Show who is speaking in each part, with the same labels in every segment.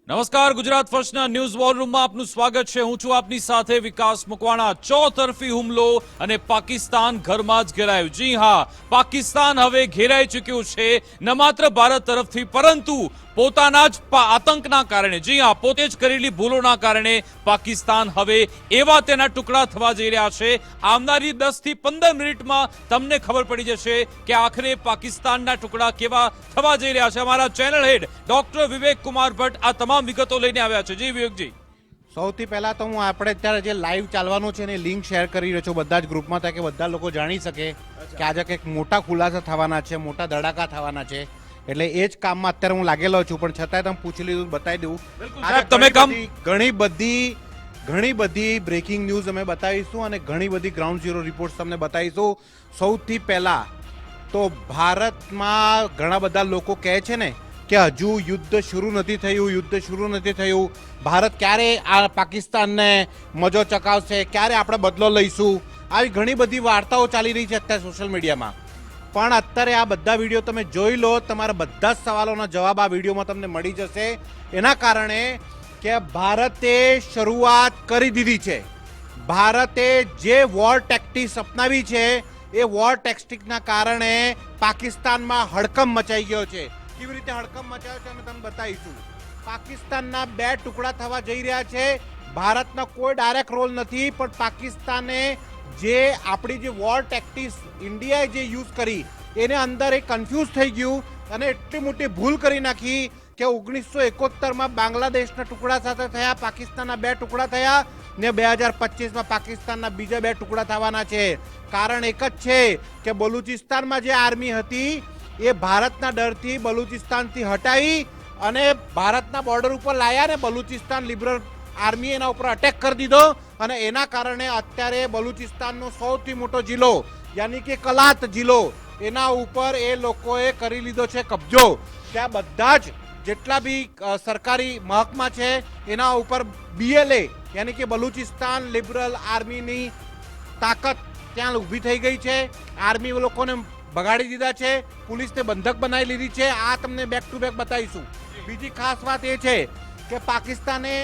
Speaker 1: નમસ્કાર, Gujarat ફર્સ્ટના news war રૂમમાં આપનું સ્વાગત છે. હું છું આપની સાથે વિકાસ મકવાણા. ચોતરફી હુમલો અને પાકિસ્તાન ઘરમાં જ ઘેરાયું. જી હા, પાકિસ્તાન હવે ઘેરાઈ ચૂક્યું છે, ન માત્ર ભારત તરફથી પરંતુ પોતાના જ આતંકના કારણે. જી હા, પોતે જ કરેલી ભૂલોના કારણે પાકિસ્તાન હવે એવા તેના ટુકડા થવા જઈ રહ્યા છે. આવનારી 10 થી 15 મિનિટમાં તમને ખબર પડી જશે કે આખરે પાકિસ્તાનના ટુકડા કેવા થવા જઈ રહ્યા છે. અમારા ચેનલ હેડ ડોક્ટર વિવેક કુમાર ભટ્ટ આ તમામ વિગતો લઈને આવ્યા છે. જી વિવેકજી,
Speaker 2: સૌથી પહેલા તો હું આપણે અત્યારે જે લાઈવ ચાલવાનું છે એની લિંક શેર કરી રહ્યો છું બધા જ ગ્રુપમાં, તાકે બધા લોકો જાણી શકે કે આજે કંઈક મોટા ખુલાસા થવાના છે, મોટા ધડાકા થવાના છે. એટલે એ જ કામમાં અત્યારે હું લાગેલો છું, પણ છતાંય તમે પૂછી લીધું, બતાવી દઉં.
Speaker 1: તમે
Speaker 2: ઘણી બધી બ્રેકિંગ ન્યૂઝ અમે બતાવીશું અને ઘણી બધી ગ્રાઉન્ડ ઝીરો રિપોર્ટ્સ તમને બતાવીશું. સૌથી પહેલા તો ભારતમાં ઘણા બધા લોકો કહે છે ને કે હજુ યુદ્ધ શરૂ નથી થયું, ભારત ક્યારે આ પાકિસ્તાનને મજો ચકાવશે, ક્યારે આપણે બદલો લઈશું, આવી ઘણી બધી વાર્તાઓ ચાલી રહી છે અત્યારે સોશિયલ મીડિયામાં. પણ અત્યારે આ બધા વિડીયો તમે જોઈ લો, તમારા બધા જ સવાલોના જવાબ આ વિડીયોમાં તમને મળી જશે. એના કારણે કે ભારતે શરૂઆત કરી દીધી છે. ભારતે જે વોર ટેક્ટિક્સ અપનાવી છે એ વોર ટેક્ટિક્સના કારણે પાકિસ્તાનમાં હડકંપ મચાઈ ગયો છે. કેવી રીતે હડકંપ મચાવ્યો છે અમે તમને બતાવીશું. પાકિસ્તાનના 2 ટુકડા થવા જઈ રહ્યા છે. ભારતનો કોઈ ડાયરેક્ટ રોલ નથી, પણ પાકિસ્તાને જે આપણી જે વોર ટેક્ટિક્સ ઇન્ડિયાએ જે યુઝ કરી એને અંદર એ કન્ફ્યુઝ થઈ ગયું અને એટલી મોટી ભૂલ કરી નાખી કે 1971માં બાંગ્લાદેશના ટુકડા સાથે થયા, પાકિસ્તાનના 2 ટુકડા થયા ને 2025માં પાકિસ્તાનના બીજા 2 ટુકડા થવાના છે. કારણ એક જ છે કે બલુચિસ્તાનમાં જે આર્મી હતી એ ભારતના ડરથી બલુચિસ્તાનથી હટાવી અને ભારતના બોર્ડર ઉપર લાયા ને બલુચિસ્તાન લિબરલ આર્મી એના ઉપર અટેક કરી દીધો અને એના કારણે અત્યારે બલુચિસ્તાનનો સૌથી મોટો જિલ્લો યાની કે કલાત જિલ્લો એના ઉપર એ લોકોએ કરી લીધો છે કબજો. ત્યાં બધા જ જેટલા બી સરકારી મહકમા છે એના ઉપર BLA યાની કે બલુચિસ્તાન લિબરલ આર્મીની તાકાત ત્યાં ઊભી થઈ ગઈ છે. આર્મી લોકોને બગાડી દીધા છે, પોલીસને બંધક બનાવી લીધી છે. આ તમને બેક ટુ બેક બતાવીશું. બીજી ખાસ વાત એ છે કે પાકિસ્તાને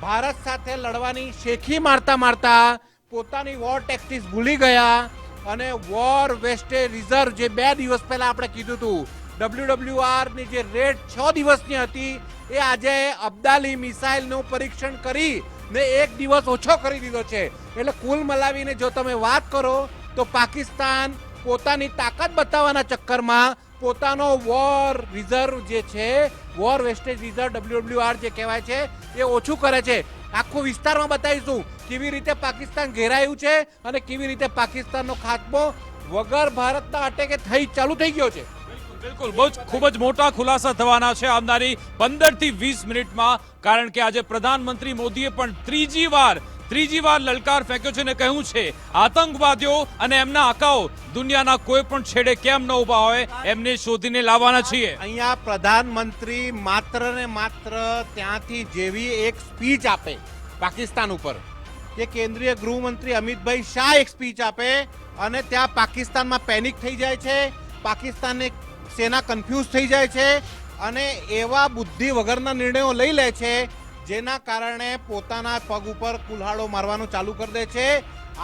Speaker 2: ભારત સાથે લડવાની શેખી મારતા પોતાની વોર ટેક્ટિક્સ ભૂલી ગયા અને વોર વેસ્ટેજ રિઝર્વ જે 2 દિવસ પહેલા આપણે કીધું હતું WWR ની જે રેટ 6 દિવસની હતી એ આજે અબ્દાલી મિસાઇલનું પરીક્ષણ કરી ને 1 દિવસ ઓછો કરી દીધો છે. એટલે કુલ મલાવીને જો તમે વાત કરો તો પાકિસ્તાન પોતાની તાકાત બતાવવાના ચક્કરમાં પોતાનો વોર રિઝર્વ જે છે, વોર વેસ્ટેજ રિઝર્વ WWR જે કહેવાય છે એ ઓછું કરે છે. આખું વિસ્તારમાં બતાવીશું કેવી રીતે પાકિસ્તાન ઘેરાયું છે અને કેવી રીતે પાકિસ્તાનનો ખાત્મો વગર ભારતના અટેકે ચાલુ થઈ ગયો છે.
Speaker 1: બિલકુલ ખૂબ જ મોટા ખુલાસા થવાના છે આવનારી 15 થી 20 મિનિટમાં. કારણ કે આજે પ્રધાનમંત્રી મોદીએ પણ ત્રીજી વાર લલકાર ફેંક્યો છે અને કહ્યું છે આતંકવાદીઓ અને એમના આકાઓ દુનિયાના કોઈ પણ છેડે કેમ ન ઉભા હોય એમને શોધીને લાવવાના છીએ.
Speaker 2: અહીંયા પ્રધાનમંત્રી માત્ર ને માત્ર ત્યાંથી જેવી એક સ્પીચ આપે પાકિસ્તાન ઉપર, કે કેન્દ્રીય ગૃહમંત્રી અમિતભાઈ શાહ એક સ્પીચ આપે અને ત્યાં પાકિસ્તાનમાં પેનિક થઈ જાય છે, પાકિસ્તાનની સેના કન્ફ્યુઝ થઈ જાય છે અને એવા બુદ્ધિ વગરના નિર્ણયો લઈ લે છે જેના કારણે પોતાના પગ ઉપર કુલ્હાડો મારવાનું ચાલુ કરી દે છે.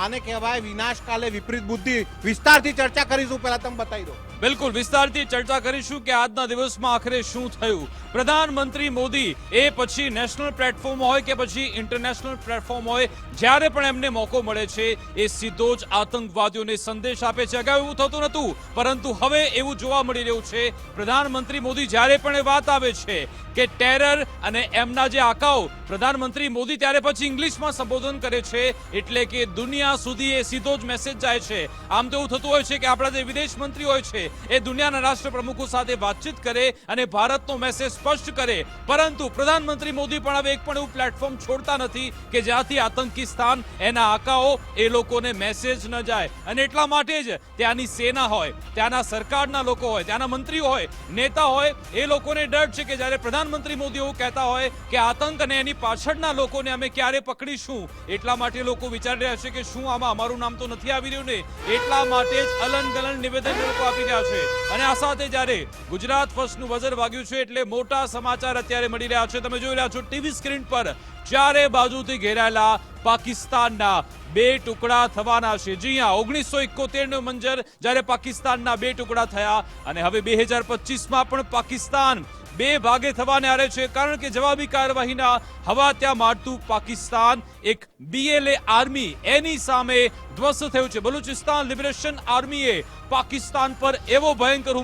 Speaker 2: આને કહેવાય વિનાશકાલે વિપરીત બુદ્ધિ. વિસ્તારથી ચર્ચા કરીશું, પહેલા તમે બતાવી દો.
Speaker 1: બિલકુલ વિસ્તારથી ચર્ચા કરીશું કે આજના દિવસમાં આખરે શું થયું. પ્રધાનમંત્રી મોદી એ પછી નેશનલ પ્લેટફોર્મ હોય કે પછી ઇન્ટરનેશનલ પ્લેટફોર્મ હોય, જ્યારે પણ એમને મોકો મળે છે એ સીધો જ આતંકવાદીઓને સંદેશ આપે છે. અગાઉ એવું થતું નહોતું, પરંતુ હવે એવું જોવા મળી રહ્યું છે. પ્રધાનમંત્રી મોદી જ્યારે પણ એ વાત આવે છે કે ટેરર અને એમના જે આકાઓ, પ્રધાનમંત્રી મોદી ત્યારે પછી ઇંગ્લિશમાં સંબોધન કરે છે, એટલે કે દુનિયા સુધી એ સીધો જ મેસેજ જાય છે. આમ તો એવું થતું હોય છે કે આપણા જે વિદેશ મંત્રી હોય છે એ દુનિયાના રાષ્ટ્ર પ્રમુખો સાથે વાતચીત કરે અને ભારતનો મેસેજ સ્પષ્ટ કરે, પરંતુ પ્રધાનમંત્રી મોદી પણ હવે એક પણ એવું પ્લેટફોર્મ છોડતા નથી કે જ્યાંથી આતંકિસ્તાન એના આકાઓ એ લોકોને મેસેજ ન જાય. અને એટલા માટે જ ત્યાંની સેના હોય, ત્યાંના સરકારના લોકો હોય, ત્યાંના મંત્રીઓ હોય, નેતા હોય, એ લોકોને ડર છે કે જ્યારે પ્રધાનમંત્રી મોદી એવું કહેતા હોય કે આતંક અને એની પાછળના લોકોને અમે ક્યારે પકડીશું, એટલા માટે લોકો વિચારી રહ્યા છે કે શું આમાં અમારું નામ તો નથી આવી રહ્યું ને, એટલા માટે જ અલન ગલન નિવેદન લોકો આપી રહ્યા રહ્યા છે અને આ સાથે જ્યારે ગુજરાત ફર્સ્ટનું બઝર વાગ્યું છે એટલે મોટા સમાચાર અત્યારે મળી રહ્યા છે. તમે જોઈ રહ્યા છો ટીવી સ્ક્રીન પર ચારે બાજુથી ઘેરાયેલા પાકિસ્તાનના બે ટુકડા થવાના છે. જી હા, 1971 મંજર જ્યારે પાકિસ્તાનના બે ટુકડા થયા અને હવે 2025માં પણ પાકિસ્તાન બે ભાગે થવાને આરે છે. કારણ કે જવાબી કાર્યવાહીના હવા ત્યાં મારતું પાકિસ્તાન એક BLA આર્મી એની સામે ધ્વસ્ત થયું છે. બલુચિસ્તાન લિબરેશન આર્મીએ પાકિસ્તાન પર એવો ભયંકર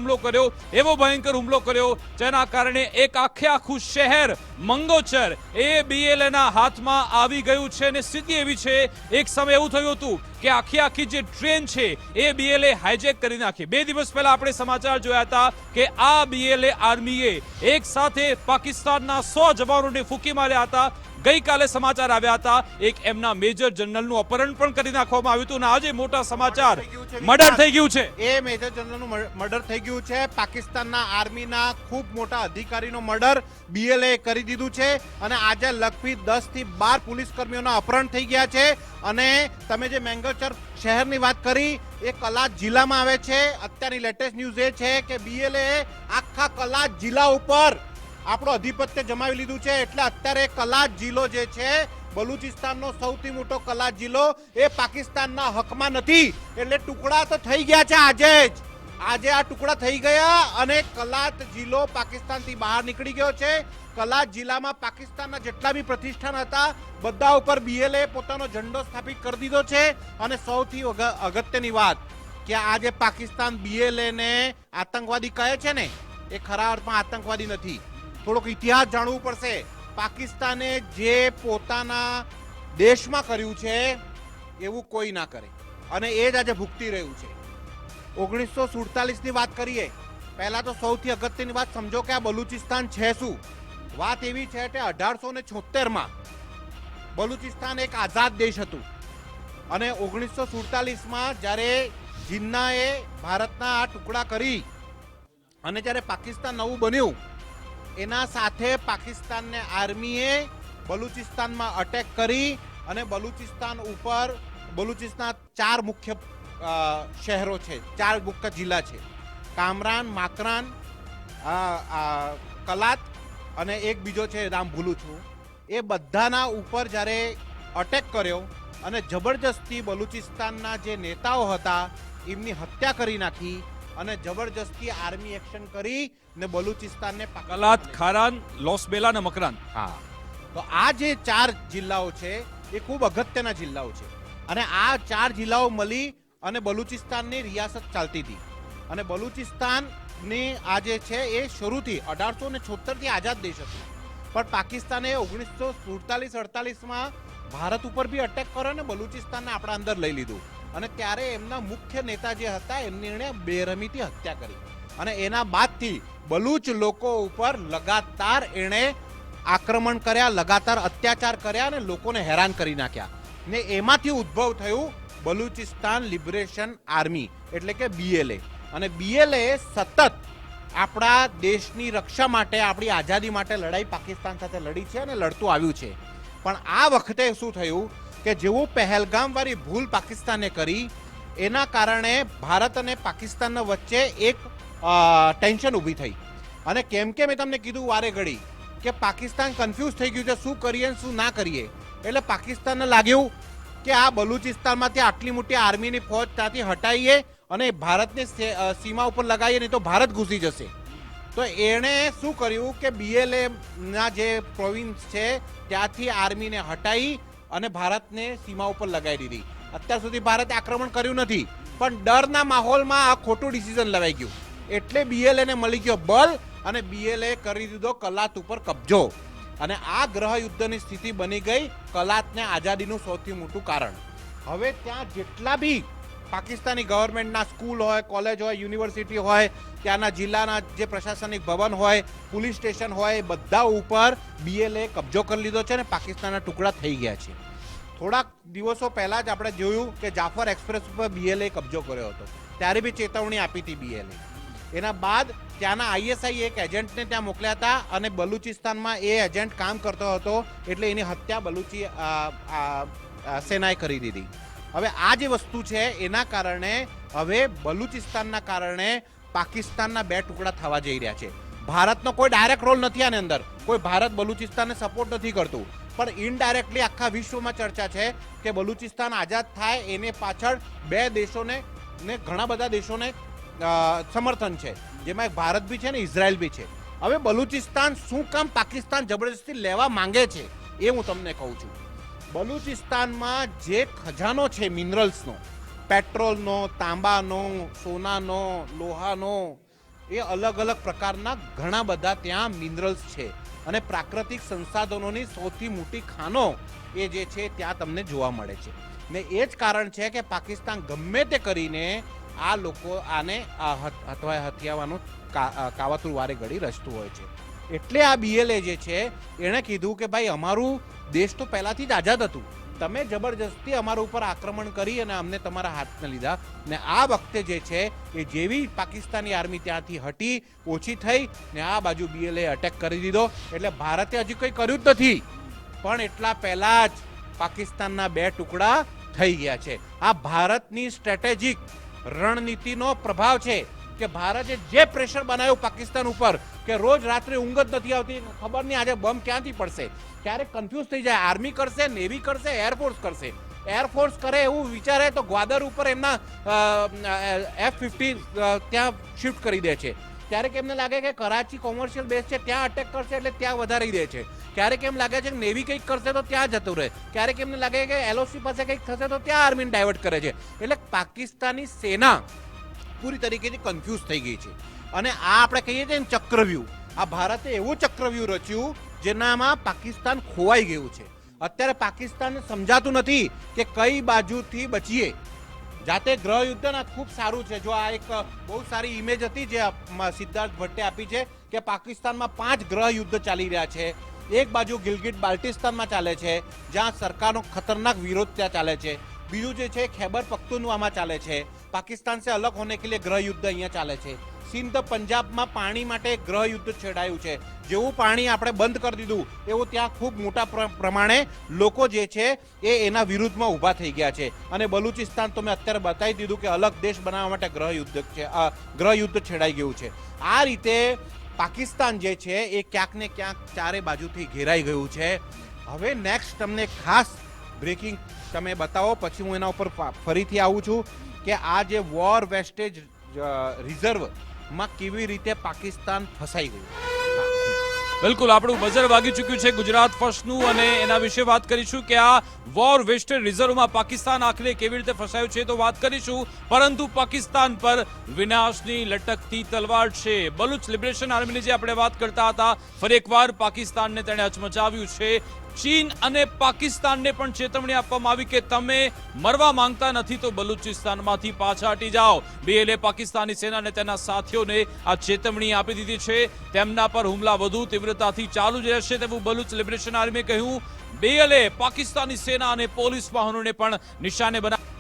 Speaker 1: હુમલો કર્યો જેના કારણે એક આખું શહેર મંગોચર એ BLAના હાથમાં આવી ગયું છે અને સ્થિતિ એવી છે એક સમય એવું થયું હતું કે આખી જે ટ્રેન છે એ BLA હાઈજેક કરી નાખી. 2 દિવસ પહેલા આપણે સમાચાર જોયા હતા કે આ BLA આર્મીએ એક સાથે પાકિસ્તાનના 100 જવાનોને ફૂંકી માર્યા હતા. ગઈકાલે સમાચાર આવ્યા હતા એક એમના મેજર જનરલનું અપહરણ પણ કરી નાખવામાં આવ્યું હતું અને આજે મોટા સમાચાર મર્ડર થઈ ગયું છે.
Speaker 2: એ મેજર જનરલનું મર્ડર થઈ ગયું છે. પાકિસ્તાનના આર્મીના ખૂબ મોટા અધિકારીનો મર્ડર BLA કરી દીધું છે અને આજે લગભગ 10 થી 12 પોલીસ કર્મીઓના અપહરણ થઈ ગયા છે. અને તમે જે મેંગલચર શહેરની વાત કરી એ કલાચ જિલ્લામાં આવે છે. અત્યારની લેટેસ્ટ ન્યૂઝ એ છે કે BLA આખા કલાચ જિલ્લા ઉપર આપણો આધિપત્ય જમાવી લીધું છે. એટલે અત્યારે કલાચ જિલ્લો જે છે બલુચિસ્તાનનો સૌથી મોટો કલાચ જિલ્લો એ પાકિસ્તાનના હકમાં નથી. એટલે ટુકડા તો થઈ ગયા છે આજે આ ટુકડા થઈ ગયા અને કલાચ જિલ્લો પાકિસ્તાનથી બહાર નીકળી ગયો છે. કલાચ જિલ્લામાં પાકિસ્તાનના જેટલા બી પ્રતિષ્ઠાન હતા બધા ઉપર BLA પોતાનો ઝંડો સ્થાપિત કરી દીધો છે. અને સૌથી અગત્યની વાત કે આજે પાકિસ્તાન BLA ને આતંકવાદી કહે છે ને એ ખરા અર્થમાં આતંકવાદી નથી. થોડોક ઇતિહાસ જાણવું પડશે. પાકિસ્તાને જે પોતાના દેશમાં કર્યું છે એવું કોઈ ના કરે અને એ જ આજે ભૂગતી રહ્યું છે. 1947ની વાત કરીએ પહેલા તો સૌથી અગત્યની વાત સમજો કે આ બલુચિસ્તાન છે શું. વાત એવી છે કે 1876માં બલુચિસ્તાન એક આઝાદ દેશ હતું અને 1947માં જ્યારે જિન્નાએ ભારતના આ ટુકડા કરી અને જ્યારે પાકિસ્તાન નવું બન્યું એના સાથે પાકિસ્તાનને આર્મીએ બલુચિસ્તાનમાં અટેક કરી અને બલુચિસ્તાન ઉપર બલુચિસ્તાન 4 મુખ્ય શહેરો છે, 4 મુખ્ય જિલ્લા છે, કામરાન, માકરાન, કલાત અને એક બીજો છે નામ ભૂલું છું. એ બધાના ઉપર જ્યારે અટેક કર્યો અને જબરજસ્તી બલુચિસ્તાનના જે નેતાઓ હતા એમની હત્યા કરી નાખી અને જબરજસ્તી આર્મી એક્શન કરી ને બલુચિસ્તાનને
Speaker 1: કલાત, ખારાન, લોસબેલા અને મકરાન.
Speaker 2: હા, તો આ જે 4 જિલ્લાઓ છે એ ખૂબ અગત્યના જિલ્લાઓ છે અને આ 4 જિલ્લાઓ મળી અને બલુચિસ્તાનની રિયાસત ચાલતી હતી. અને બલુચિસ્તાનની આ જે છે એ શરૂથી 1876થી આઝાદ દેશ હતો પણ પાકિસ્તાને 1947-48માં ભારત ઉપર બી અટેક કર્યો ને બલુચિસ્તાનને આપણા અંદર લઈ લીધું અને ત્યારે એમના મુખ્ય નેતા જે હતા એમની એણે બેરહમીથી હત્યા કરી અને એના બાદથી બલુચ લોકો ઉપર લગાતાર એણે આક્રમણ કર્યા, લગાતાર અત્યાચાર કર્યા અને લોકોને હેરાન કરી નાખ્યા ને એમાંથી ઉદ્ભવ થયું બલુચિસ્તાન લિબરેશન આર્મી એટલે કે BLA. અને BLA સતત આપણા દેશની રક્ષા માટે, આપણી આઝાદી માટે લડાઈ પાકિસ્તાન સાથે લડી છે અને લડતું આવ્યું છે. પણ આ વખતે શું થયું કે જેવું પહેલગામ વાળી ભૂલ પાકિસ્તાને કરી એના કારણે ભારત અને પાકિસ્તાન વચ્ચે એક ટેન્શન ઊભી થઈ અને કેમ કે મેં તમને કીધું વારે ઘડી કે પાકિસ્તાન કન્ફ્યુઝ થઈ ગયું છે શું કરીએ અને શું ના કરીએ. એટલે પાકિસ્તાનને લાગ્યું કે આ બલુચિસ્તાનમાંથી આટલી મોટી આર્મીની ફોજ ત્યાંથી હટાવીએ અને ભારતની સીમા ઉપર લગાવીએ નહીં તો ભારત ઘૂસી જશે. તો એણે શું કર્યું કે BLA ના જે પ્રોવિન્સ છે ત્યાંથી આર્મીને હટાવી અને ભારતને સીમા ઉપર લગાવી દીધી. અત્યાર સુધી ભારતે આક્રમણ કર્યું નથી પણ ડરના માહોલમાં આ ખોટું ડિસિઝન લેવાઈ ગયું એટલે BLA ને મળી ગયો બળ અને BLA કરી દીધો કલાત ઉપર કબજો અને આ ગ્રહ યુદ્ધની સ્થિતિ બની ગઈ કલાતને આઝાદીનું સૌથી મોટું કારણ. હવે ત્યાં જેટલા બી પાકિસ્તાની ગવર્મેન્ટના સ્કૂલ હોય, કોલેજ હોય, યુનિવર્સિટી હોય, ત્યાંના જિલ્લાના જે પ્રશાસનિક ભવન હોય, પોલીસ સ્ટેશન હોય, બધા ઉપર BLA કબજો કરી લીધો છે અને પાકિસ્તાનના ટુકડા થઈ ગયા છે. થોડાક દિવસો પહેલા જ આપણે જોયું કે જાફર એક્સપ્રેસ ઉપર BLA કબજો કર્યો હતો ત્યારે બી ચેતવણી આપી હતી BLA. એના બાદ ત્યાંના ISI એક એજન્ટને ત્યાં મોકલ્યા હતા અને બલુચિસ્તાનમાં એ એજન્ટ કામ કરતો હતો એટલે એની હત્યા બલુચી સેનાએ કરી દીધી. હવે આ જે વસ્તુ છે એના કારણે હવે બલુચિસ્તાનના કારણે પાકિસ્તાનના બે ટુકડા થવા જઈ રહ્યા છે. ભારતનો કોઈ ડાયરેક્ટ રોલ નથી આની અંદર, કોઈ ભારત બલુચિસ્તાનને સપોર્ટ નથી કરતું, પણ ઇનડાયરેક્ટલી આખા વિશ્વમાં ચર્ચા છે કે બલુચિસ્તાન આઝાદ થાય એને પાછળ બે દેશોને ને ઘણા બધા દેશોને સમર્થન છે, જેમાં એક ભારત બી છે ને ઇઝરાયલ બી છે. હવે બલુચિસ્તાન શું કામ પાકિસ્તાન જબરદસ્તી લેવા માંગે છે એ હું તમને કહું છું. બલુચિસ્તાનમાં જે ખજાનો છે મિનરલ્સનો, પેટ્રોલનો, તાંબાનો, સોનાનો, લોહાનો, એ અલગ અલગ પ્રકારના ઘણા બધા ત્યાં મિનરલ્સ છે અને પ્રાકૃતિક સંસાધનોની સૌથી મોટી ખાનો એ જે છે ત્યાં તમને જોવા મળે છે. ને એ જ કારણ છે કે પાકિસ્તાન ગમે તે કરીને આ લોકો આને હથિયાવાનું કાવતરું વારે ઘડી રચતું હોય છે. એટલે આ BLA જે છે એણે કીધું કે ભાઈ અમારું દેશ તો પહેલાથી જ આઝાદ હતું, તમે જબરજસ્તી અમારા ઉપર આક્રમણ કરી અને અમને તમારા હાથને લીધા. ને આ વખતે જે છે એ જેવી પાકિસ્તાની આર્મી ત્યાંથી હટી, ઓછી થઈ ને આ બાજુ BLA અટેક કરી દીધો. એટલે ભારતે હજી કંઈ કર્યું જ નથી, પણ એટલા પહેલા જ પાકિસ્તાનના બે ટુકડા થઈ ગયા છે. આ ભારતની સ્ટ્રેટેજિક રણનીતિનો પ્રભાવ છે કે ભારતે જે પ્રેશર બનાવ્યું પાકિસ્તાન ઉપર કે રોજ રાત્રે ઊંઘ જ નથી આવતી, ખબર નહીં આજે બમ ક્યાંથી પડશે, ક્યારેક કન્ફ્યુઝ થઈ જાય. આર્મી કરશે, નેવી કરશે, એરફોર્સ કરશે. એરફોર્સ કરે એવું વિચારે તો ગ્વાદર ઉપર એમના F-15 ત્યાં શિફ્ટ કરી દે છે. ક્યારેક એમને લાગે કે કરાચી કોમર્શિયલ બેઝ છે ત્યાં અટેક કરશે એટલે ત્યાં વધારી દે છે. ક્યારેક એમ લાગે છે કે નેવી કંઈક કરશે તો ત્યાં જતું રહે. ક્યારેક એમને લાગે કે LOC પાસે કંઈક થશે તો ત્યાં આર્મીને ડાયવર્ટ કરે છે. એટલે પાકિસ્તાની સેના પૂરી તરીકેથી કન્ફ્યુઝ થઈ ગઈ છે. અને આ આપણે કહીએ છીએ ને ચક્રવ્યૂહ, આ ભારતે એવું ચક્રવ્યૂહ રચ્યું જેનામાં પાકિસ્તાન ખોવાઈ ગયું છે. અત્યારે પાકિસ્તાનને સમજાતું નથી કે કઈ બાજુથી બચીએ. જાતે ગ્રહ યુદ્ધ ખૂબ સારું છે. જો આ એક બહુ સારી ઇમેજ હતી જે સિદ્ધાર્થ ભટ્ટે આપી છે કે પાકિસ્તાનમાં 5 ગ્રહ યુદ્ધ ચાલી રહ્યા છે. એક બાજુ ગિલગિટ બાલ્ટિસ્તાનમાં ચાલે છે જ્યાં સરકારનો ખતરનાક વિરોધ ત્યાં ચાલે છે. બીજું જે છે ખૈબર પખ્તુનવામાં ચાલે છે. પાકિસ્તાન સે અલગ હોને કે લીએ ગ્રહ યુદ્ધ અહીંયા ચાલે છે. સિંધ પંજાબમાં પાણી માટે ગ્રહ યુદ્ધ છેડાયું છે. જેવું પાણી આપણે બંધ કરી દીધું એવું ત્યાં ખૂબ મોટા પ્રમાણે લોકો જે છે એ એના વિરુદ્ધમાં ઊભા થઈ ગયા છે. અને બલુચિસ્તાન તો મેં અત્યારે બતાવી દીધું કે અલગ દેશ બનાવવા માટે ગ્રહ યુદ્ધ છેડાઈ ગયું છે. આ રીતે પાકિસ્તાન જે છે એ ક્યાંક ને ક્યાંક ચારે બાજુથી ઘેરાઈ ગયું છે. હવે નેક્સ્ટ તમને ખાસ બ્રેકિંગ તમે બતાવો, પછી હું એના ઉપર ફરીથી આવું છું કે આ જે વોર વેસ્ટેજ રિઝર્વમાં કેવી રીતે પાકિસ્તાન ફસાઈ ગયું.
Speaker 1: બિલકુલ, આપણું બઝર વાગી ચૂક્યું છે ગુજરાત ફર્સ્ટનું અને એના વિશે વાત કરીશું કે આ વોર વેસ્ટેજ રિઝર્વમાં પાકિસ્તાન આખરે કેવી રીતે ફસાયું છે તો વાત કરીશું. પરંતુ પાકિસ્તાન પર વિનાશની લટકતી તલવાર છે. બલુચ લિબરેશન આર્મીની જે આપણે વાત કરતા હતા, ફરી એકવાર પાકિસ્તાનને તેણે હચમચાવ્યું છે. ચીન અને પાકિસ્તાનને પણ ચેતવણી આપવામાં આવી કે તમે મરવા માંગતા નથી તો બલુચિસ્તાનમાંથી પાછા હટી જાઓ. BLA પાકિસ્તાની સેનાને તેના સાથીઓને આ ચેતવણી આપી દીધી છે. તેમના પર હુમલા વધુ તીવ્રતાથી ચાલુ જ રહેશે તેવું બલુચ લિબરેશન આર્મીએ કહ્યું. BLA પાકિસ્તાની સેના અને પોલીસ વાહનોને પણ નિશાને બનાવી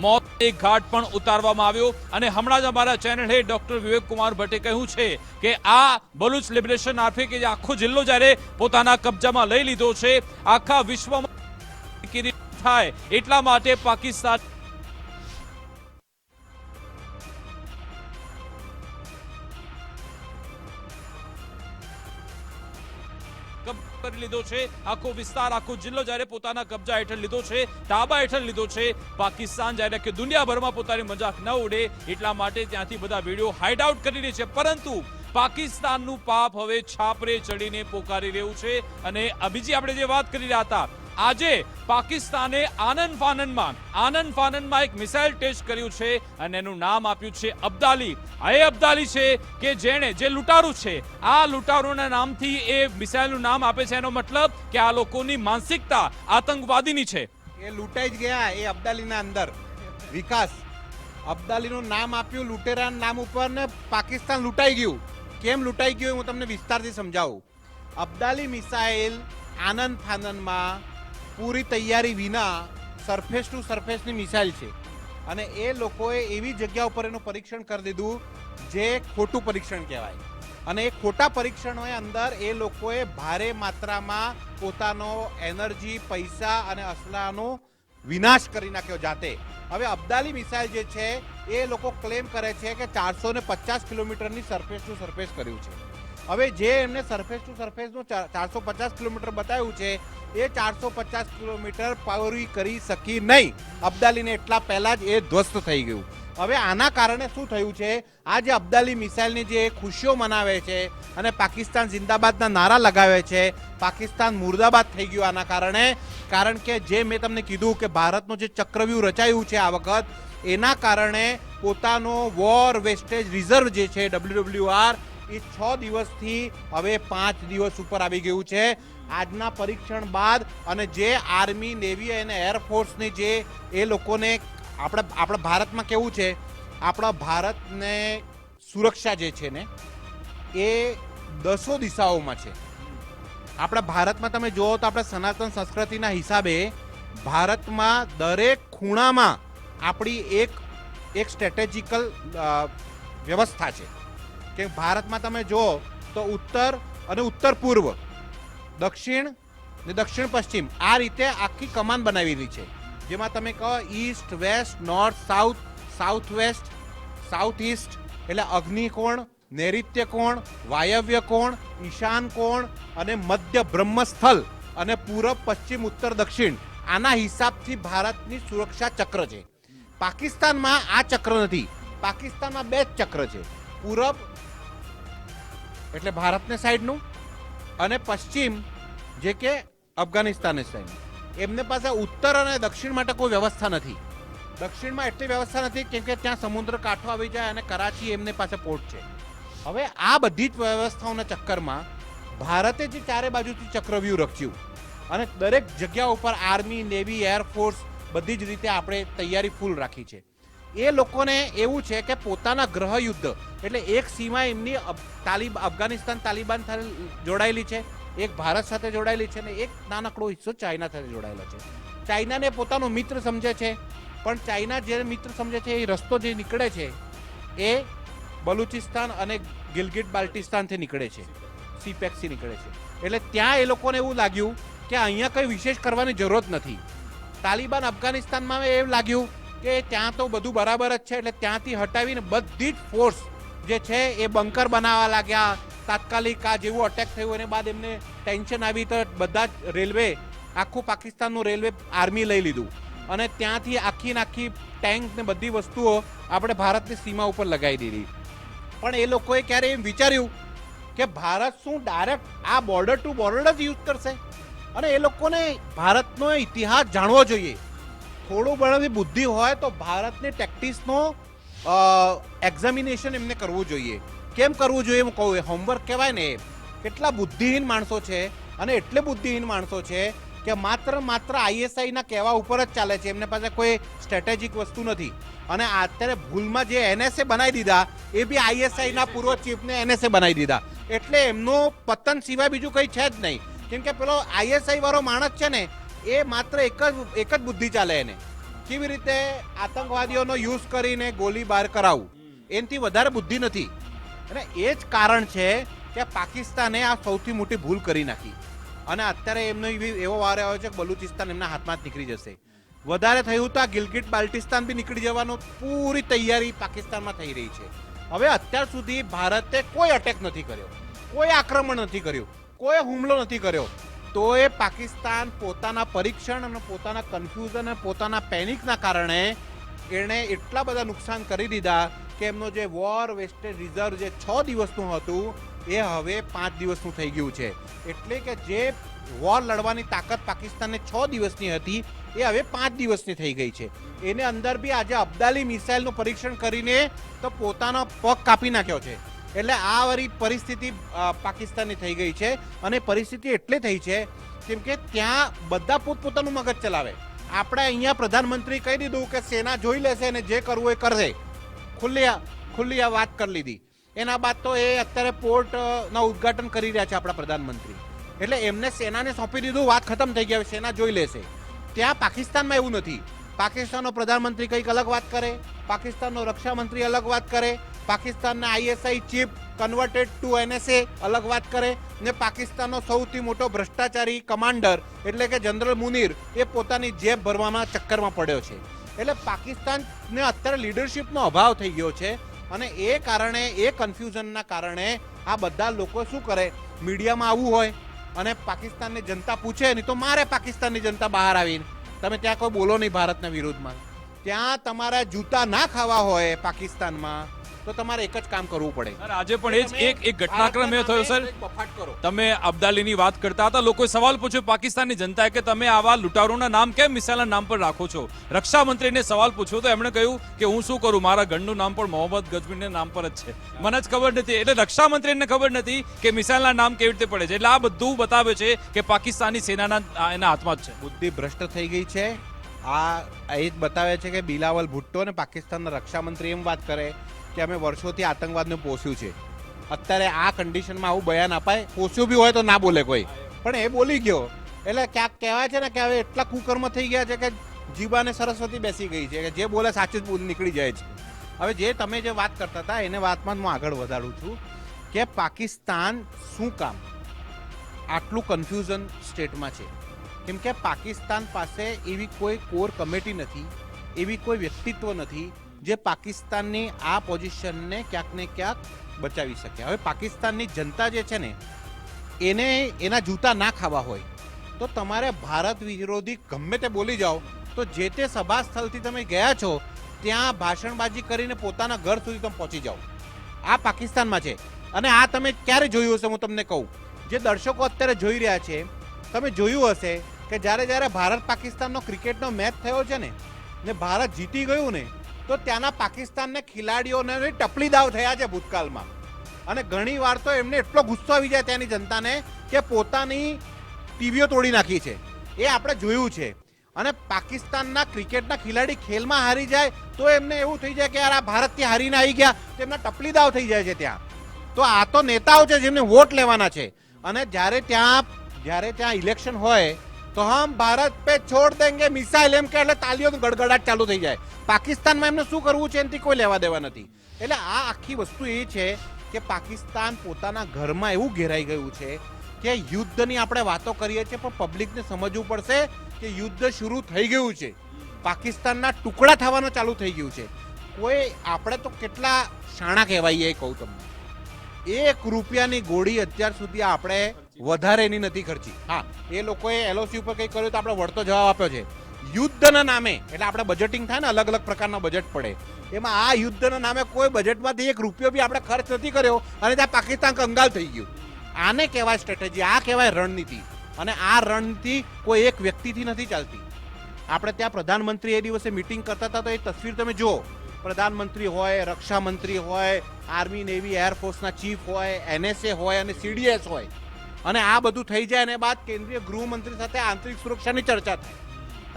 Speaker 1: મોત એક ઘાટ પણ ઉતારવામાં આવ્યો. અને હમણાં જ અમારા ચેનલ હેડ ડોક્ટર વિવેક કુમાર ભટ્ટે કહ્યું છે કે આ બલુચ લિબરેશન આર્મી કે આખો જિલ્લો જ્યારે પોતાના કબજામાં લઈ લીધો છે, આખા વિશ્વમાં થાય એટલા માટે પાકિસ્તાન કરી લીધો છે. આખો વિસ્તાર, આખો જિલ્લો જ્યારે પોતાના કબજા હેઠળ લીધો છે, તાબા હેઠળ લીધો છે. પાકિસ્તાન જ્યારે કે દુનિયાભરમાં પોતાની મજાક ન ઉડે એટલા માટે ત્યાંથી બધા વિડીયો હાઇડ આઉટ કરી રહી છે. પરંતુ પાકિસ્તાનનું પાપ હવે છાપરે ચડીને પોકારી રહ્યું છે. અને બીજી આપણે જે વાત કરી રહ્યા હતા, આજે પાકિસ્તાને આનંદ ફાનનમાં એક મિસાઇલ ટેસ્ટ કર્યું છે અને એનું નામ આપ્યું છે અબ્દાલી. આ એ અબ્દાલી છે કે જે લૂંટારું છે, આ લૂંટારોના નામથી એ મિસાઇલનું નામ આપે છે. એનો મતલબ કે આ લોકોની માનસિકતા આતંકવાદીની છે.
Speaker 2: એ લૂંટાઈ જ ગયા એ અબ્દાલીના અંદર. વિકાસ અબ્દાલીનું નામ આપ્યું લૂંટેરાના નામ ઉપર ને પાકિસ્તાન લૂંટાઈ ગયું. કેમ લૂંટાઈ ગયું હું તમને વિસ્તારથી સમજાવું. અબ્દાલી મિસાઇલ આનંદ ફાનનમાં પૂરી તૈયારી વિના સરફેસ ટુ સરફેસની મિસાઇલ છે. અને એ લોકોએ એવી જગ્યા ઉપર એનું પરીક્ષણ કરી દીધું જે ખોટું પરીક્ષણ કહેવાય. અને એ ખોટા પરીક્ષણોની અંદર એ લોકોએ ભારે માત્રામાં પોતાનો એનર્જી, પૈસા અને અસલાનો વિનાશ કરી નાખ્યો જાતે. હવે અબ્દાલી મિસાઇલ જે છે એ લોકો ક્લેમ કરે છે કે 450 કિલોમીટરની સરફેસ ટુ સરફેસ કર્યું છે. હવે જે એમને સરફેસ ટુ સરફેસનું 450 કિલોમીટર બતાવ્યું છે એ 450 કિલોમીટર પાવરી કરી શકી નહીં. અબ્દાલીને એટલા પહેલા જ એ ધ્વસ્ત થઈ ગયું. હવે આના કારણે શું થયું છે, આ જે અબ્દાલી મિસાઇલની જે ખુશીઓ મનાવે છે અને પાકિસ્તાન જિંદાબાદના નારા લગાવે છે, પાકિસ્તાન મુર્દાબાદ થઈ ગયું આના કારણે. કારણ કે જે મેં તમને કીધું કે ભારતનું જે ચક્રવ્યૂહ રચાયું છે આ વખત, એના કારણે પોતાનો વોર વેસ્ટેજ રિઝર્વ જે છે WWR એ 6 દિવસથી હવે 5 દિવસ ઉપર આવી ગયું છે. આજના પરીક્ષણ બાદ અને જે આર્મી, નેવી અને એરફોર્સની જે એ લોકોને આપણા ભારતમાં કેવું છે, આપણા ભારતને સુરક્ષા જે છે ને એ 10 દિશાઓમાં છે. આપણા ભારતમાં તમે જુઓ તો આપણે સનાતન સંસ્કૃતિના હિસાબે ભારતમાં દરેક ખૂણામાં આપણી એક સ્ટ્રેટેજિકલ વ્યવસ્થા છે કે ભારતમાં તમે જુઓ તો ઉત્તર અને ઉત્તર પૂર્વ, દક્ષિણ ને દક્ષિણ પશ્ચિમ, આ રીતે આખી કમાન બનાવેલી છે. જેમાં તમે કહો east, west, north, south, south west, south east, એટલે અગ્નિકોણ, નૈઋત્ય કોણ, વાયવ્ય કોણ, ઈશાન કોણ અને મધ્ય બ્રહ્મસ્થળ અને પૂરબ, પશ્ચિમ, ઉત્તર, દક્ષિણ. આના હિસાબથી ભારતની સુરક્ષા ચક્ર છે. પાકિસ્તાનમાં આ ચક્ર નથી. પાકિસ્તાનમાં 2 જ ચક્ર છે, પૂરબ એટલે ભારતની સાઈડનું અને પશ્ચિમ જે કે અફઘાનિસ્તાનની સાઈડ. એમને પાસે ઉત્તર અને દક્ષિણ માટે કોઈ વ્યવસ્થા નથી. દક્ષિણમાં એટલી વ્યવસ્થા નથી કેમ કે ત્યાં સમુદ્ર કાંઠો આવી જાય અને કરાચી એમની પાસે પોર્ટ છે. હવે આ બધી જ વ્યવસ્થાઓના ચક્કરમાં ભારતે જે ચારે બાજુથી ચક્રવ્યૂહ રચ્યું અને દરેક જગ્યા ઉપર આર્મી, નેવી, એરફોર્સ બધી જ રીતે આપણે તૈયારી ફૂલ રાખી છે. એ લોકોને એવું છે કે પોતાના ગ્રહ યુદ્ધ એટલે એક સીમા એમની અફઘાનિસ્તાન તાલિબાન સાથે જોડાયેલી છે, એક ભારત સાથે જોડાયેલી છે અને એક નાનકડો હિસ્સો ચાઇના સાથે જોડાયેલો છે. ચાઇનાને પોતાનો મિત્ર સમજે છે, પણ ચાઇના જે મિત્ર સમજે છે એ રસ્તો જે નીકળે છે એ બલુચિસ્તાન અને ગિલગિટ બાલ્ટિસ્તાનથી નીકળે છે, સીપેક્સથી નીકળે છે. એટલે ત્યાં એ લોકોને એવું લાગ્યું કે અહીંયા કંઈ વિશેષ કરવાની જરૂરત નથી. તાલિબાન અફઘાનિસ્તાનમાં એવું લાગ્યું કે ત્યાં તો બધું બરાબર જ છે, એટલે ત્યાંથી હટાવીને બધી જ ફોર્સ જે છે એ બંકર બનાવવા લાગ્યા. તાત્કાલિક આ જેવું અટેક થયું એને બાદ એમને ટેન્શન આવી તો બધા જ રેલવે, આખું પાકિસ્તાનનું રેલવે આર્મી લઈ લીધું અને ત્યાંથી આખી ટેન્ક ને બધી વસ્તુઓ આપણે ભારતની સીમા ઉપર લગાવી દીધી. પણ એ લોકોએ ક્યારે એમ વિચાર્યું કે ભારત શું ડાયરેક્ટ આ બોર્ડર ટુ બોર્ડર જ યુઝ કરશે? અને એ લોકોને ભારતનો ઇતિહાસ જાણવો જોઈએ. થોડું ઘણી બુદ્ધિ હોય તો ભારતની ટેક્ટિક્સનો એક્ઝામિનેશન એમને કરવું જોઈએ. કેમ કરવું જોઈએ હું કહું, હોમવર્ક કહેવાય ને. કેટલા બુદ્ધિહીન માણસો છે અને એટલે બુદ્ધિહીન માણસો છે કે માત્ર ISI ના કહેવા ઉપર જ ચાલે છે. એમને પાસે કોઈ સ્ટ્રેટેજિક વસ્તુ નથી. અને અત્યારે ભૂલમાં જે NSA બનાવી દીધા એ બી ISI ના પૂર્વ ચીફને NSA બનાવી દીધા. એટલે એમનું પતન સિવાય બીજું કંઈ છે જ નહીં. કેમ કે પેલો ISI વાળો માણસ છે ને એ માત્ર એક જ બુદ્ધિ ચાલે એને, કેવી રીતે આતંકવાદીઓનો યુઝ કરીને ગોળીબાર કરાવવું, એનાથી વધારે બુદ્ધિ નથી. અને એ જ કારણ છે કે પાકિસ્તાને આ સૌથી મોટી ભૂલ કરી નાખી. અને અત્યારે એમનો એવો વાર આવ્યો છે કે બલુચિસ્તાન એમના હાથમાં જ નીકળી જશે. વધારે થયું તો આ ગિલગિટ બાલ્ટિસ્તાન બી નીકળી જવાનો પૂરી તૈયારી પાકિસ્તાનમાં થઈ રહી છે. હવે અત્યાર સુધી ભારતે કોઈ અટેક નથી કર્યો, કોઈ આક્રમણ નથી કર્યું, કોઈ હુમલો નથી કર્યો. તો એ પાકિસ્તાન પોતાના પરીક્ષણ અને પોતાના કન્ફ્યુઝન અને પોતાના પેનિકના કારણે એણે એટલા બધા નુકસાન કરી દીધા કે એમનો જે વોર વેસ્ટેજ રિઝર્વ જે 6 દિવસનું હતું એ હવે 5 દિવસનું થઈ ગયું છે. એટલે કે જે વોર લડવાની તાકાત પાકિસ્તાનને 6 દિવસની હતી એ હવે 5 દિવસની થઈ ગઈ છે. એને અંદર બી આજે અબ્દાલી મિસાઇલનું પરીક્ષણ કરીને તો પોતાનો પગ કાપી નાખ્યો છે. એટલે આ વાળી પરિસ્થિતિ પાકિસ્તાનની થઈ ગઈ છે. અને પરિસ્થિતિ એટલે થઈ છે કેમ કે ત્યાં બધા પોતપોતાનું મગજ ચલાવે. આપણે અહીંયા પ્રધાનમંત્રી કહી દીધું કે સેના જોઈ લેશે અને જે કરવું એ કરશે, ખુલ્લી આ વાત કરી લીધી. એના બાદ તો એ અત્યારે પોર્ટના ઉદ્ઘાટન કરી રહ્યા છે આપણા પ્રધાનમંત્રી. એટલે એમને સેનાને સોંપી દીધું, વાત ખતમ થઈ ગઈ, સેના જોઈ લેશે. ત્યાં પાકિસ્તાનમાં એવું નથી. પાકિસ્તાનનો પ્રધાનમંત્રી કંઈક અલગ વાત કરે, પાકિસ્તાનનો રક્ષામંત્રી અલગ વાત કરે, પાકિસ્તાનના ISI chief converted to NSA અલગ વાત કરે ને પાકિસ્તાનનો સૌથી મોટો ભ્રષ્ટાચારી કમાન્ડર એટલે કે જનરલ મુનીર એ પોતાની જેબ ભરવામાં ચક્કરમાં પડ્યો છે. એટલે પાકિસ્તાનને અત્યારે લીડરશિપનો અભાવ થઈ ગયો છે અને એ કારણે એ કન્ફ્યુઝનના કારણે આ બધા લોકો શું કરે, મીડિયામાં આવવું હોય અને પાકિસ્તાનની જનતા પૂછે નહીં તો મારે પાકિસ્તાનની જનતા બહાર આવીને તમે ત્યાં કોઈ બોલો નહીં ભારતના વિરુદ્ધમાં. ત્યાં તમારા જૂતા ના ખાવા હોય પાકિસ્તાનમાં તો તમારે એક જ કામ કરવું પડે.
Speaker 1: સર, આજે પણ એ જ એક ઘટનાક્રમ એ થયો સર.
Speaker 2: બફાટ કરો.
Speaker 1: તમે અબ્દાલીની વાત કરતા હતા, લોકોએ સવાલ પૂછ્યો પાકિસ્તાનની જનતાએ કે તમે આવા લૂંટારોના નામ કેમ મિસાઇલના નામ પર રાખો છો. રક્ષા મંત્રીને સવાલ પૂછ્યો તો એમણે કહ્યું કે હું શું કરું, મારા ગઢનું નામ પણ મોહમ્મદ ગજમીના નામ પર જ છે, મને જ ખબર નથી. એટલે રક્ષા મંત્રીને ખબર નથી કે મિસાઇલના નામ કેવી રીતે પડે છે. એટલે આ બધું બતાવે છે કે પાકિસ્તાની સેનાના એના હાથમાં જ છે.
Speaker 2: બુદ્ધિ ભ્રષ્ટ થઈ ગઈ છે. આ એ જ બતાવે છે કે બિલાવલ ભુટ્ટો અને પાકિસ્તાનના રક્ષા મંત્રી એમ વાત કરે કે અમે વર્ષોથી આતંકવાદને પોષ્યું છે. અત્યારે આ કન્ડિશનમાં આવું બયાન અપાય, પોષ્યું બી હોય તો ના બોલે કોઈ, પણ એ બોલી ગયો એટલે ક્યાંક કહેવાય છે ને કે હવે એટલા કુકર્મ થઈ ગયા છે કે જીબાને સરસ્વતી બેસી ગઈ છે કે જે બોલે સાચું જ બોલ નીકળી જાય છે. હવે જે તમે જે વાત કરતા હતા એને વાતમાં હું આગળ વધારું છું કે પાકિસ્તાન શું કામ આટલું કન્ફ્યુઝન સ્ટેટમાં છે. કેમ કે પાકિસ્તાન પાસે એવી કોઈ કોર કમિટી નથી, એવી કોઈ વ્યક્તિત્વ નથી જે પાકિસ્તાનની આ પોઝિશનને ક્યાંક ને ક્યાંક બચાવી શકે. હવે પાકિસ્તાનની જનતા જે છે ને એને એના જૂતા ના ખાવા હોય તો તમારે ભારત વિરોધી ગમે તે બોલી જાઓ તો જે તે સભા સ્થળથી તમે ગયા છો ત્યાં ભાષણબાજી કરીને પોતાના ઘર સુધી તમે પહોંચી જાઓ. આ પાકિસ્તાનમાં છે. અને આ તમે ક્યારે જોયું હશે, હું તમને કહું, જે દર્શકો અત્યારે જોઈ રહ્યા છે તમે જોયું હશે કે જ્યારે ભારત પાકિસ્તાનનો ક્રિકેટનો મેચ થયો છે ને ભારત જીતી ગયું ને તો ત્યાંના પાકિસ્તાનના ખેલાડીઓને ટપલી દાવ થયા છે ભૂતકાળમાં. અને ઘણી વાર તો એમને એટલો ગુસ્સો આવી જાય ત્યાંની જનતાને કે પોતાની ટીવીઓ તોડી નાખી છે. એ આપણે જોયું છે. અને પાકિસ્તાનના ક્રિકેટના ખેલાડી ખેલમાં હારી જાય તો એમને એવું થઈ જાય કે યાર આ ભારતથી હારીને આવી ગયા, તેમના ટપલી દાવ થઈ જાય છે ત્યાં. તો આ તો નેતાઓ છે જેમને વોટ લેવાના છે. અને જ્યારે ત્યાં ઇલેક્શન હોય તો હમ ભારત પે છોડ દેંગે મિસાઇલ એમ કે એટલે તાલીઓનો ગડગડાટ ચાલુ થઈ જાય. પાકિસ્તાનમાં એમને શું કરવું છે એનાથી કોઈ લેવા દેવા નથી. એટલે આ આખી વસ્તુ એ છે કે પાકિસ્તાન પોતાના ઘરમાં એવું ઘેરાઈ ગયું છે કે યુદ્ધની આપણે વાતો કરીએ છીએ પણ પબ્લિકને સમજવું પડશે કે યુદ્ધ શરૂ થઈ ગયું છે. પાકિસ્તાનના ટુકડા થવાનું ચાલુ થઈ ગયું છે. કોઈ આપણે તો કેટલા શાણા કહેવાય એ કહું તમને. 1 રૂપિયાની ગોળી અત્યાર સુધી આપણે વધારે એની નથી ખર્ચી. હા, એ લોકોએ એલઓસી ઉપર કંઈ કર્યું તો આપણે વળતો જવાબ આપ્યો છે. યુદ્ધના નામે એટલે આપણે બજેટિંગ થાય ને, અલગ અલગ પ્રકારના બજેટ પડે, એમાં આ યુદ્ધના નામે કોઈ બજેટમાંથી 1 રૂપિયો બી આપણે ખર્ચ નથી કર્યો અને ત્યાં પાકિસ્તાન કંગાલ થઈ ગયું. આને કહેવાય સ્ટ્રેટેજી, આ કહેવાય રણનીતિ. અને આ રણનીતિ કોઈ એક વ્યક્તિથી નથી ચાલતી. આપણે ત્યાં પ્રધાનમંત્રી એ દિવસે મિટિંગ કરતા હતા તો એ તસવીર તમે જુઓ. પ્રધાનમંત્રી હોય, રક્ષા મંત્રી હોય, આર્મી નેવી એરફોર્સના ચીફ હોય, એનએસએ હોય અને સીડીએસ હોય. અને આ બધું થઈ જાય અને બાદ કેન્દ્રીય ગૃહમંત્રી સાથે આંતરિક સુરક્ષાની ચર્ચા થાય.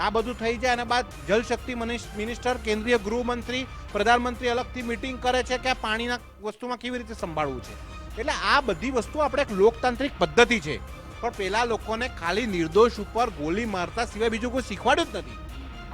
Speaker 2: આ બધું થઈ જાય અને બાદ જલશક્તિ મિનિસ્ટર, કેન્દ્રીય ગૃહમંત્રી, પ્રધાનમંત્રી અલગથી મિટિંગ કરે છે કે પાણીના વસ્તુમાં કેવી રીતે સંભાળવું છે. એટલે આ બધી વસ્તુ આપણે એક લોકતાંત્રિક પદ્ધતિ છે. પણ પેલા લોકોને ખાલી નિર્દોષ ઉપર ગોળી મારતા સિવાય બીજું કોઈ શીખવાડ્યું જ નથી.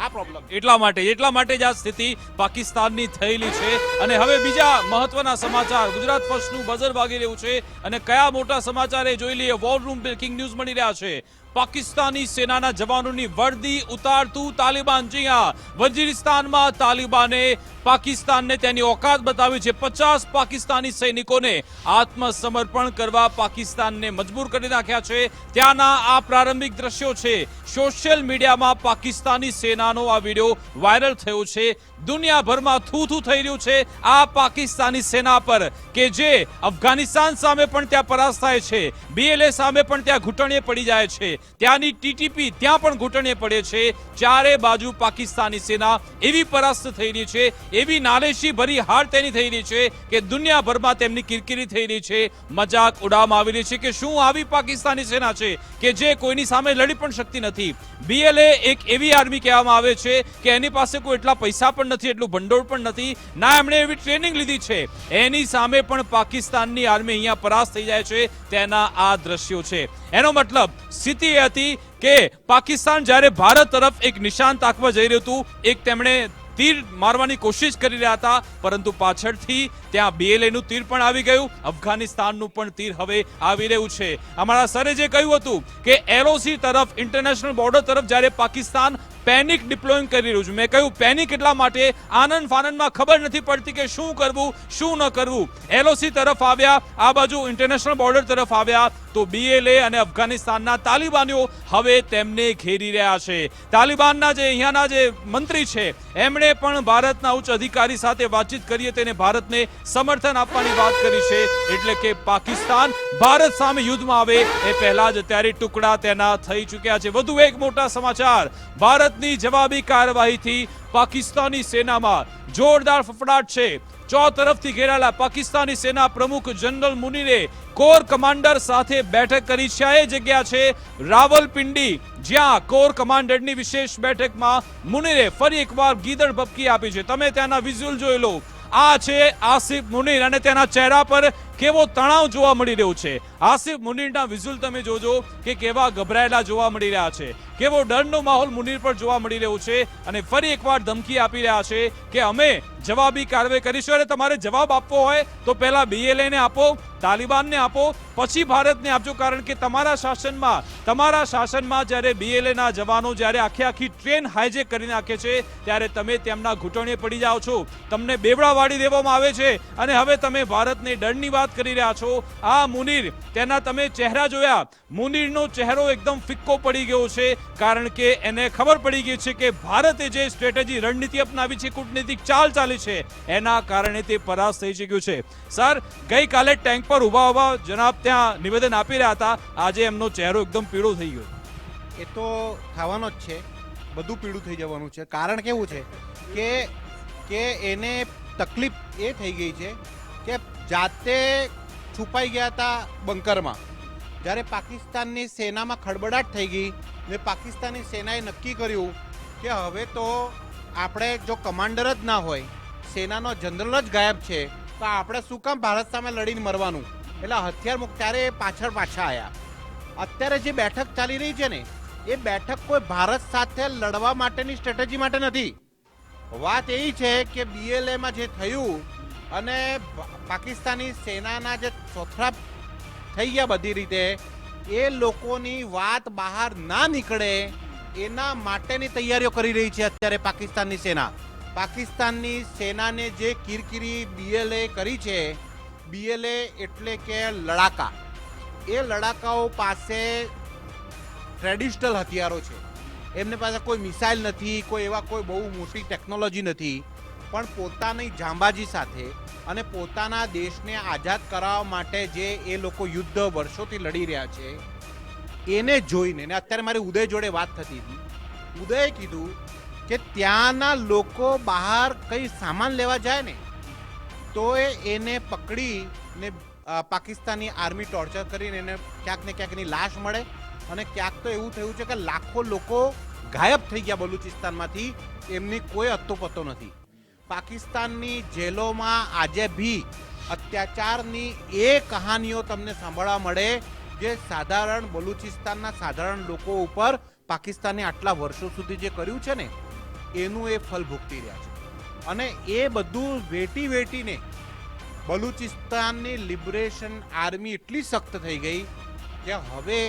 Speaker 2: આ પ્રોબ્લેમ
Speaker 1: એટલા માટે જ આ સ્થિતિ પાકિસ્તાનની થયેલી છે. અને હવે બીજા મહત્વના સમાચાર, ગુજરાત ફર્સ્ટનું બઝર વાગી રહ્યું છે અને કયા મોટા સમાચાર એ જોઈ લઈએ. વોર રૂમ બ્રેકિંગ ન્યૂઝ મળી રહ્યા છે. પાકિસ્તાની સેનાના જવાનોની વર્દી ઉતારતું તાલિબાન. જી હા, વજીરિસ્તાનમાં તાલિબાને પાકિસ્તાનને તેની ઓકાત બતાવી છે. 50 પાકિસ્તાની સૈનિકોને આત્મસમર્પણ કરવા પાકિસ્તાનને મજબૂર કરી નાખ્યા છે. ત્યાંના આ પ્રારંભિક દ્રશ્યો છે. સોશિયલ મીડિયામાં પાકિસ્તાની સેનાનો આ વિડીયો વાયરલ થયો છે. દુનિયાભરમાં થૂ થઈ રહ્યું છે આ પાકિસ્તાની સેના પર કે જે અફઘાનિસ્તાન સામે પણ ત્યાં પરાસ્ત થાય છે, બીએલએ સામે પણ ત્યાં ઘૂંટણીએ પડી જાય છે, ત્યાંની ટીટીપી ત્યાં પણ ઘૂંટણીએ પડે છે. ચારે બાજુ પાકિસ્તાની સેના એવી પરાસ્ત થઈ રહી છે, એવી નાલેશી ભરી હાર તેની થઈ રહી છે કે દુનિયાભરમાં તેમની કિરકિરી થઈ રહી છે, મજાક ઉડાવવામાં આવી રહી છે કે શું આવી પાકિસ્તાની સેના છે કે જે કોઈની સામે લડી પણ શકતી નથી. બીએલએ એક એવી આર્મી કહેવામાં આવે છે કે એની પાસે કોઈ એટલા પૈસા પણ નથી, એટલું ભંડોળ પણ નથી, ના એમણે એવી ટ્રેનિંગ લીધી છે. એની સામે પણ પાકિસ્તાનની આર્મી અહીંયા પરાસ્ત થઈ જાય છે. તેના આ દ્રશ્યો છે. એનો મતલબ સ્થિતિ એ હતી કે પાકિસ્તાન જ્યારે ભારત તરફ એક નિશાન તાકવા જઈ રહ્યું હતું, એક તેમણે તીર મારવાની કોશિશ કરી રહ્યા હતા, પરંતુ પાછળથી ત્યાં બીએલએનું તીર પણ આવી ગયું, અફઘાનિસ્તાનનું પણ તીર હવે આવી રહ્યું છે. અમારા સરે જે કહ્યું હતું કે એલઓસી તરફ, ઇન્ટરનેશનલ બોર્ડર તરફ જ્યારે પાકિસ્તાન પેનિક ડિપ્લોઈંગ કરી રહ્યું છે. મેં કહ્યું પેનિક એટલા માટે આનંદ ફાનંદમાં ખબર નથી પડતી કે શું કરવું શું ન કરવું. એલઓસી તરફ આવ્યા, આ બાજુ ઇન્ટરનેશનલ બોર્ડર તરફ આવ્યા તો BLA અને અફઘાનિસ્તાનના તાલિબાનીઓ હવે તેમને ઘેરી રહ્યા છે. તાલિબાનના જે અહીંયાના જે મંત્રી છે એમણે પણ ભારતના ઉચ્ચ અધિકારી સાથે વાતચીત કરી તેને ભારતને સમર્થન આપવાની વાત કરી છે. એટલે કે પાકિસ્તાન ભારત સામે યુદ્ધમાં આવે એ પહેલા જ અત્યારે ટુકડા તેના થઈ ચૂક્યા છે. વધુ એક મોટા સમાચાર, ભારતની જવાબી કાર્યવાહીથી પાકિસ્તાની સેનામાં જોરદાર ફફડાટ છે. ચોતરફથી ઘેરાયેલા પાકિસ્તાની સેના પ્રમુખ જનરલ મુનીરે કોર કમાન્ડર સાથે બેઠક કરી છે. આ એ જગ્યા છે રાવલપિંડી, જ્યાં કોર કમાન્ડરની વિશેષ બેઠકમાં મુનીરે ફરી એકવાર ગીદડ ભપકી આપી છે. તમે ત્યાંના વિઝ્યુઅલ જોઈ લો. આ છે આસિફ મુનીર અને તેના ચહેરા પર કેવો તણાવ જોવા મળી રહ્યો છે. આસિફ મુનીરના વિઝ્યુઅલ તમે જોજો કે કેવા ગભરાયેલા જોવા મળી રહ્યા છે, કેવો ડરનો માહોલ મુનીર પર જોવા મળી રહ્યો છે અને ફરી એકવાર ધમકી આપી રહ્યા છે કે અમે જવાબી કાર્યવાહી કરીશું. અને તમારે જવાબ આપવો હોય તો પહેલા BLA ને આપો, તાલિબાનને આપો, પછી ભારતને આપજો. કારણ કે તમારા શાસનમાં જ્યારે BLA ના જવાનો જ્યારે આખી ટ્રેન હાઈજેક કરી નાખે છે ત્યારે તમે તેમના ઘૂંટણે પડી જાઓ છો, તમને બેવડા વાળી દેવામાં આવે છે અને હવે તમે ભારતને ડરની વાત કરી રહ્યા છો. આ મુનીર, તેના તમે ચહેરા જોયા, મુનીરનો ચહેરો એકદમ ફિક્કો પડી ગયો છે કારણ કે એને ખબર પડી ગઈ છે કે ભારતે જે સ્ટ્રેટેજી રણનીતિ અપનાવી છે, કૂટનીતિક ચાલ ચાલી છે, એના કારણે તે પરાસ્ત થઈ ચૂક્યું છે. સર, ગઈકાલે ટેન્ક પર ઉભા જનાબ ત્યાં નિવેદન આપી રહ્યા હતા, આજે એમનો ચહેરો એકદમ પીળો થઈ ગયો.
Speaker 2: એ તો થવાનો જ છે, બધું પીળું થઈ જવાનું છે. કારણ કેવું છે કે એને તકલીફ એ થઈ ગઈ છે કે જાતે છુપાઈ ગયા હતા બંકરમાં. જ્યારે પાકિસ્તાનની સેનામાં ખળબડાટ થઈ ગઈ ને પાકિસ્તાની સેનાએ નક્કી કર્યું કે હવે તો આપણે જો કમાન્ડર જ ના હોય, સેનાનો જનરલ જ ગાયબ છે, તો આપણે શું કામ ભારત સામે લડીને મરવાનું, એટલે હથિયાર મુક્ત. ત્યારે પાછા આવ્યા. અત્યારે જે બેઠક ચાલી રહી છે ને, એ બેઠક કોઈ ભારત સાથે લડવા માટેની સ્ટ્રેટેજી માટે નથી. વાત એ છે કે BLAમાં જે થયું અને પાકિસ્તાની સેનાના જે ચોથરા થઈ ગયા બધી રીતે, એ લોકોની વાત બહાર ના નીકળે એના માટેની તૈયારીઓ કરી રહી છે અત્યારે પાકિસ્તાનની સેના. પાકિસ્તાનની સેનાને જે કિરકિરી BLA કરી છે, BLA એટલે કે લડાકા, એ લડાકાઓ પાસે ટ્રેડિશનલ હથિયારો છે. એમની પાસે કોઈ મિસાઇલ નથી, કોઈ એવા કોઈ બહુ મોટી ટેકનોલોજી નથી, પણ પોતાની જાંબાજી સાથે અને પોતાના દેશને આઝાદ કરાવવા માટે જે એ લોકો યુદ્ધ વર્ષોથી લડી રહ્યા છે એને જોઈને. ને અત્યારે મારી ઉદય જોડે વાત થતી હતી, ઉદયે કીધું કે ત્યાંના લોકો બહાર કંઈ સામાન લેવા જાય ને તો એને પકડીને પાકિસ્તાની આર્મી ટોર્ચર કરીને એને ક્યાંક ને ક્યાંક એની લાશ મળે. અને ક્યાંક તો એવું થયું છે કે લાખો લોકો ગાયબ થઈ ગયા બલુચિસ્તાનમાંથી, એમની કોઈ અત્તોપત્તો નથી. પાકિસ્તાનની જેલોમાં આજે ભી અત્યાચારની એ કહાનીઓ તમને સાંભળવા મળે જે સાધારણ બલુચિસ્તાનના સાધારણ લોકો ઉપર પાકિસ્તાને આટલા વર્ષો સુધી જે કર્યું છે ને એનું એ ફલ ભોગતી રહ્યા છે. અને એ બધું વેટીને બલુચિસ્તાનની લિબરેશન આર્મી એટલી સખ્ત થઈ ગઈ કે હવે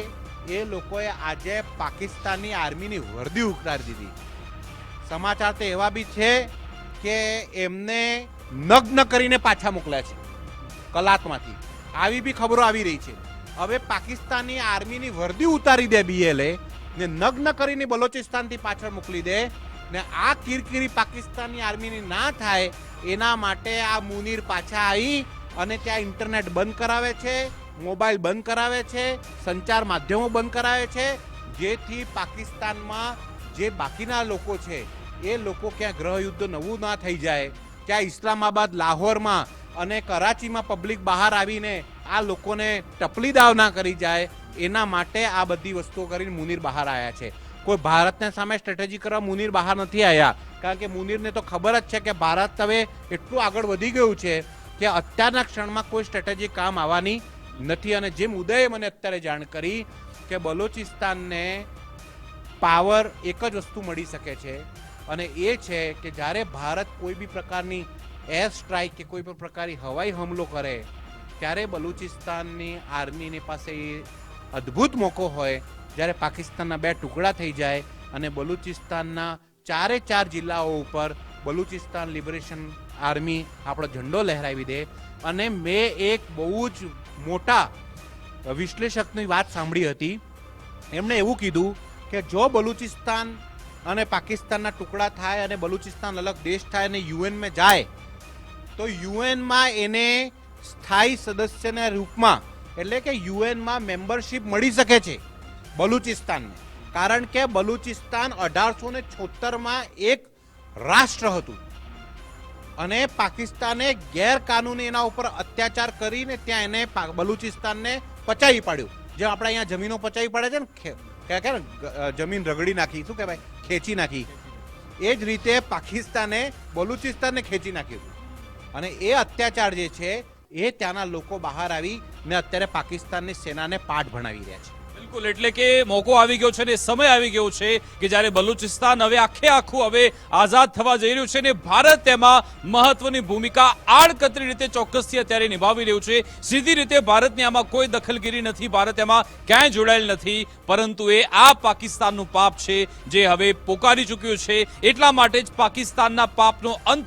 Speaker 2: એ લોકોએ આજે પાકિસ્તાનની આર્મીની વર્દી ઉતારી દીધી. સમાચાર તો એવા બી છે કે એમને નગ્ન કરીને પાછા મોકલ્યા છે કલાતમાંથી. આવી બી ખબરો આવી રહી છે. હવે પાકિસ્તાનની આર્મીની વર્દી ઉતારી દે BLA ને નગ્ન કરીને બલોચિસ્તાનથી પાછળ મોકલી દે ને આ કિરકિરી પાકિસ્તાનની આર્મીની ના થાય એના માટે આ મુનીર પાછા આવી અને ત્યાં ઇન્ટરનેટ બંધ કરાવે છે, મોબાઈલ બંધ કરાવે છે, સંચાર માધ્યમો બંધ કરાવે છે, જેથી પાકિસ્તાનમાં જે બાકીના લોકો છે એ લોકો ક્યાં ગૃહયુદ્ધ નવું ના થઈ જાય, ક્યાં ઇસ્લામાબાદ, લાહોરમાં અને કરાચીમાં પબ્લિક બહાર આવીને આ લોકોને ટપલી દાવ ના કરી જાય, એના માટે આ બધી વસ્તુઓ કરીને મુનીર બહાર આવ્યા છે. કોઈ ભારતને સામે સ્ટ્રેટેજી કરવા મુનીર બહાર નથી આવ્યા, કારણ કે મુનીરને તો ખબર જ છે કે ભારત હવે એટલું આગળ વધી ગયું છે કે અત્યારના ક્ષણમાં કોઈ સ્ટ્રેટેજી કામ આવવાની નથી. અને જે મુદ્દાએ મને અત્યારે જાણ કરી કે બલોચિસ્તાનને પાવર એક જ વસ્તુ મળી શકે છે અને એ છે કે જ્યારે ભારત કોઈ બી પ્રકારની એર સ્ટ્રાઇક કે કોઈ પણ પ્રકારની હવાઈ હુમલો કરે ત્યારે બલુચિસ્તાનની આર્મીની પાસે એ અદ્ભુત મોકો હોય, જ્યારે પાકિસ્તાનના બે ટુકડા થઈ જાય અને બલુચિસ્તાનના 4 જિલ્લાઓ ઉપર બલુચિસ્તાન લિબરેશન આર્મી આપણો ઝંડો લહેરાવી દે. અને મેં એક બહુ જ મોટા વિશ્લેષકની વાત સાંભળી હતી. એમણે એવું કીધું કે જો બલુચિસ્તાન અને પાકિસ્તાનના ટુકડા થાય અને બલુચિસ્તાન અલગ દેશ થાય અને યુએનમાં જાય તો યુએનમાં એને સ્થાયી સદસ્યના રૂપમાં એટલે કે યુએનમાં મેમ્બરશિપ મળી શકે છે બલુચિસ્તાનને. કારણ કે બલુચિસ્તાન 1876માં એક રાષ્ટ્ર હતું અને પાકિસ્તાને ગેરકાનૂની એના ઉપર અત્યાચાર કરીને ત્યાં એને બલુચિસ્તાનને પચાવી પાડ્યું. જે આપણે અહીંયા જમીનો પચાવી પાડે છે ને કે જમીન રગડી નાખી, શું કહેવાય, ખેંચી નાખી. એ જ રીતે પાકિસ્તાને બલુચિસ્તાનને ખેંચી નાખ્યું અને એ અત્યાચાર જે છે એ ત્યાંના લોકો બહાર આવી ને અત્યારે પાકિસ્તાનની સેનાને પાઠ ભણાવી રહ્યા છે.
Speaker 1: બિલકુલ, એટલે કે મોકો આવી ગયો છે ને સમય આવી ગયો છે કે જ્યારે બલુચિસ્તાન હવે આખું હવે આઝાદ થવા જઈ રહ્યું છે ને ભારત તેમાં મહત્વની ભૂમિકા આડકતરી રીતે ચોક્કસથી અત્યારે નિભાવી રહ્યું છે. સીધી રીતે ભારતની આમાં કોઈ દખલગીરી નથી, ભારત એમાં ક્યાંય જોડાયેલ નથી, પરંતુ એ આ પાકિસ્તાનનું પાપ છે જે હવે પોકારી ચૂક્યું છે. એટલા માટે જ પાકિસ્તાનના પાપનો અંત